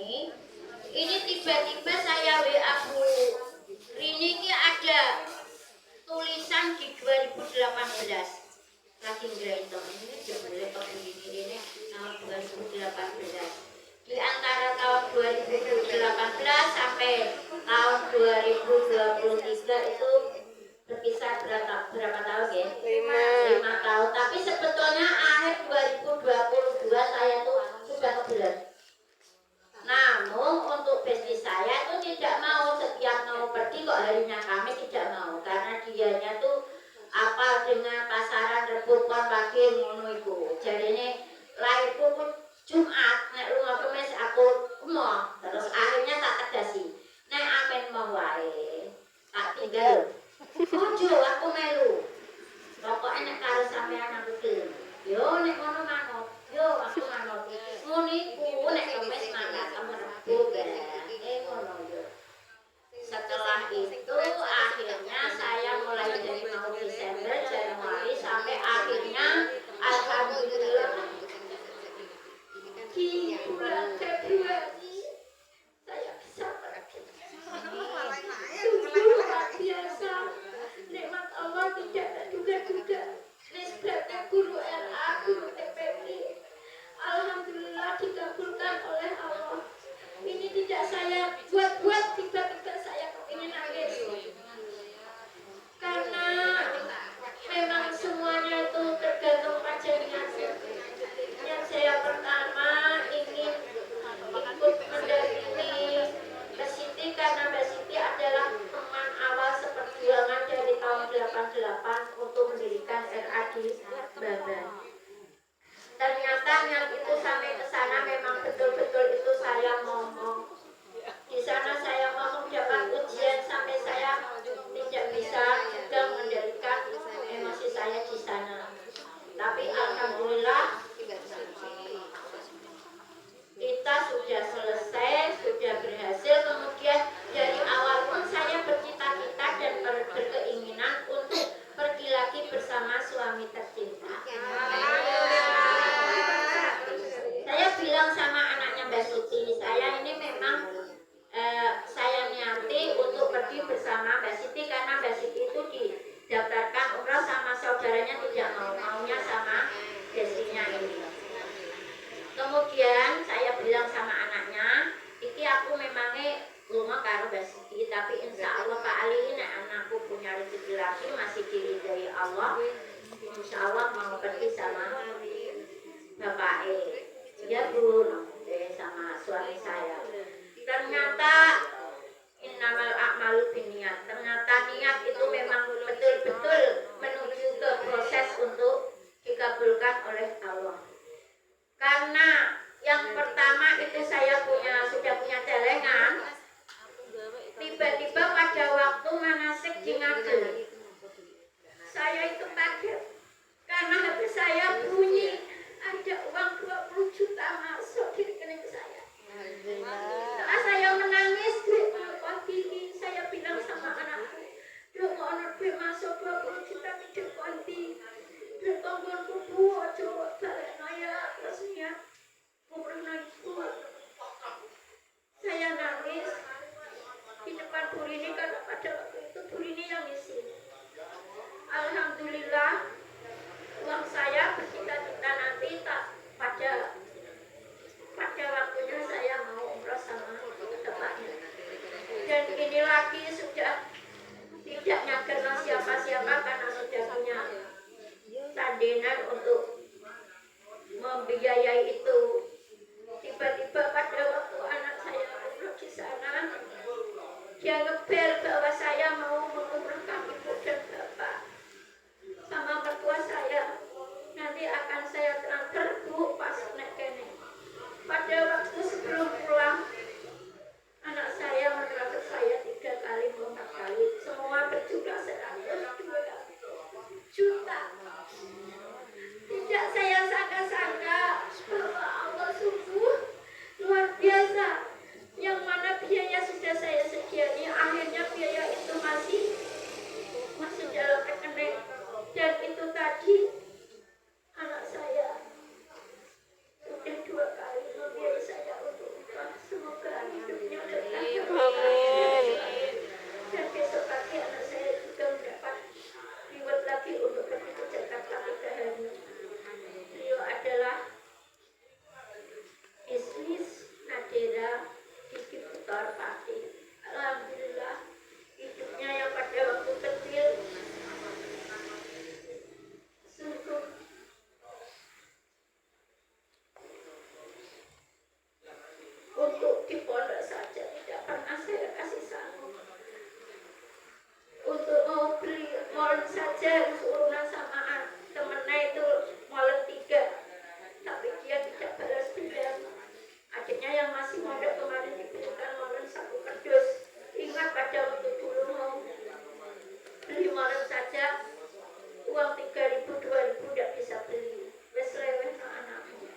ini tiba-tiba saya WA Bu Rini ini ada tulisan di 2018 lagi ngerentong ini jebule kok ini tahun 2018 di antara tahun 2018 sampai tahun 2023 itu berkisar berapa tahun ya? 5 tahun. Tapi sebetulnya akhir 2022 saya tuh sudah kebelet. Namun untuk bisnis saya itu tidak mau, setiap mau pergi kok harinya kami tidak mau karena dianya tuh apa dengan pasaran rebut pon pagi ngono iku. Jadine lahirku pun Jumat, nek lunga kemis aku emoh. Terus akhirnya tak tegasi. Nek amen mau wae. Tak tinggal. Ojo aku melu. Pokoke nek karo sampean aku gelem. Yo nek ngono manut. Yo aku manut. Ngono iku nek kemis mangkat rebut ngono yo. Setelah itu akhirnya saya mulai dari mau Desember, Januari sampai akhirnya alhamdulillah di bulan Februari saya bisa pergi. Sungguh luar biasa, nikmat Allah tidak terduga-duga. Nisbatnya guru LA, guru TPP, alhamdulillah dikabulkan oleh Allah. Ini tidak saya buat-buat, tiba-tiba saya kepingin nangis karena memang semuanya itu tergantung pada niatnya. Yang saya pertama ingin ikut mendampingi Mbak Siti karena Mbak Siti adalah teman awal seperjuangan dari tahun 88 untuk mendirikan RA di Baban. Ternyata niat itu sampai ke sana memang betul-betul itu saya ngomong. Di sana saya ngomong dapat ujian sampai saya tidak bisa juga mengendalikan emosi saya di sana. Tapi alhamdulillah kita sudah selesai, sudah berhasil. Kemudian dari awal pun saya bercita-cita dan berkeinginan untuk pergi lagi bersama suami tercinta. Saya bilang sama anaknya Mbak Siti, saya ini memang saya niati untuk pergi bersama Mbak Siti karena Mbak Siti itu didaftarkan umroh sama saudaranya tidak mau, maunya sama destinya ini. Kemudian saya bilang sama anaknya, iki aku memangnya lunga karo Mbak Siti, tapi insya Allah Pak Ali ini anakku punya rezeki lagi masih diridhai Allah, insya Allah mau pergi sama Bapak ya Bu, sama suami saya. Ternyata innamal a'malu binniyat. Ternyata niat itu memang betul-betul menuju ke proses untuk dikabulkan oleh Allah. Karena yang pertama itu saya sudah punya celengan. Tiba-tiba pada waktu manasik di Ngagel, saya itu kaget karena HP saya bunyi ada uang 20 juta masuk di rekening saya. Setelah saya menangis, konti, saya bilang sama anakku, "Duh, mau duit masuk 20 juta tidak konti. Duit tonggonku Bu, coba balik naya terus niat umroh naikku." Saya nangis di depan Bu Rini karena pada waktu itu Bu Rini yang isi. Alhamdulillah uang saya bercita-cita nanti tak pada waktunya saya mau umroh sama bapaknya. Dan ini lagi sudah tidak nyagerno siapa-siapa karena sudah punya tandenan untuk membiayai itu. Tiba-tiba pada waktu anak saya umroh di sana, dia ngebel bahwa saya mau mengumrohkan ibu dan bapak sama mertua saya. Nanti akan saya transfer Bu pas nek kene. Pada waktu sebelum pulang, anak saya mentransfer saya 3 kali, 4 kali, semua berjumlah 102 juta. Tidak saya sangka-sangka bahwa saja urunan sama temennya itu molen 3, tapi dia tidak balas dendam. Adiknya yang masih mondok kemarin diberikan molen 1 kardus. Ingat pada waktu dulu mau beli molen saja uang 3.000 2.000 tidak bisa beli. Wes leweh no anakmu.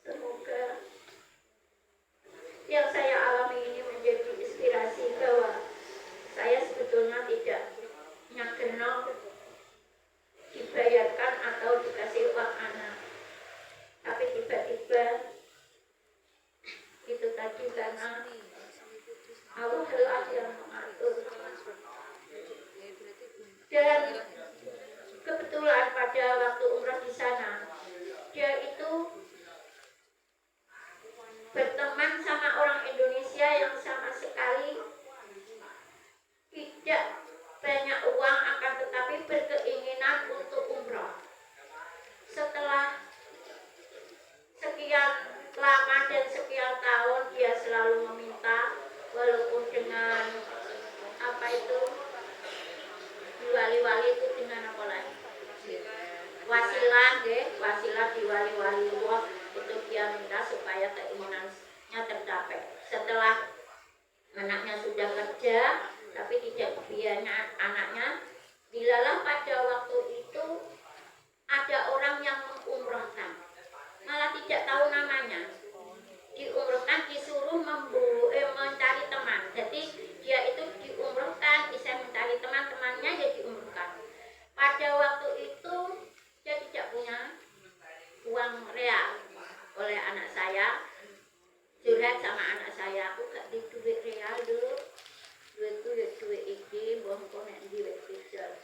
Semoga yang saya alami ini menjadi inspirasi bahwa saya sebetulnya tidak nyagenok dibayarkan atau dikasih uang anak, tapi tiba-tiba itu tadi karena Allah yang mengatur. Dan kebetulan pada waktu umrah di sana dia itu berteman sama orang Indonesia yang sama sekali tidak banyak uang, akan tetapi berkeinginan untuk umroh. Setelah sekian lama dan sekian tahun dia selalu meminta, walaupun dengan apa itu diwali-wali itu dengan apa lagi? Wasilah, wasilah diwali-wali Allah itu dia minta supaya keinginannya tercapai. Setelah anaknya sudah kerja tapi tidak biayanya anaknya, bilalah pada waktu itu ada orang yang mengumrohkan, malah tidak tahu namanya, diumrohkan disuruh mencari teman. Jadi dia itu diumrohkan, bisa mencari teman-temannya, ya diumrohkan. Pada waktu itu dia tidak punya uang real. Oleh anak saya curhat sama anak saya, aku gak di duit real dulu, duit iki mbah engko nek duit bisa.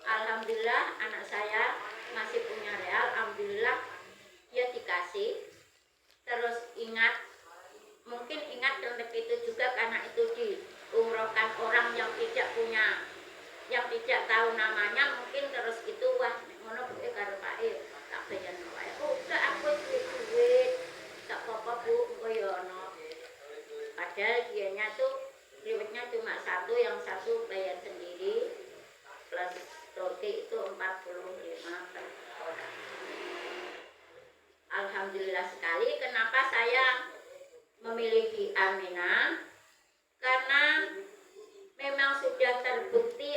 Alhamdulillah anak saya masih punya real, alhamdulillah dia dikasih. Terus mungkin ingat rezeki itu juga karena itu diumrohkan orang yang tidak punya, yang tidak tahu namanya, mungkin terus itu wah ngono Bu karo Pak tak bayar wae. Oh enggak, aku duit tak apa-apa Bu, engko ya ono. Padahal dianya tuh duitnya cuma 1, yang 1 bayar sendiri plus roti itu 45 per orang. Alhamdulillah sekali. Kenapa saya memilih di Aminah? Karena